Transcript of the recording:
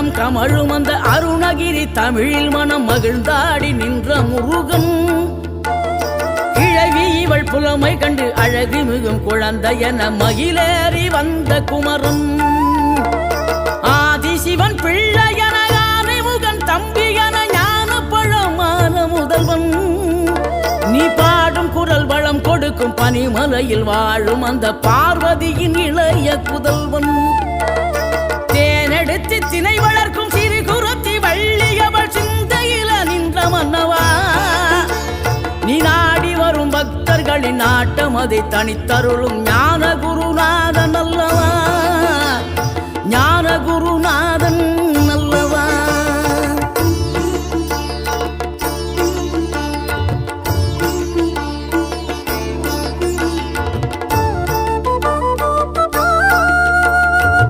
கரம் கமழும் அந்த அருணகிரி தமிழில் மனம் மகிழ்ந்தாடி நின்ற முருகன் கிழவி இவள் புலமை கண்டு அழகு மிகும் குழந்தை என மகிழேறி வந்த குமரன் ஆதிசிவன் பிள்ளை என ஆனைமுகன் தம்பி என ஞான பழமான முதல்வன் நீ பாடும் குரல் வளம் கொடுக்கும் பனிமலையில் வாழும் அந்த பார்வதியின் இளைய புதல்வன் தேனெடுத்து திணை வளர்க்கும் சிறு குருத்தி வள்ளியவள் சிந்தையில நின்ற மன்னவா நீ நாடி வரும் பக்தர்களின் நாட்டம் அதை தனித்தருளும் ஞான குருநாதன் அல்லவா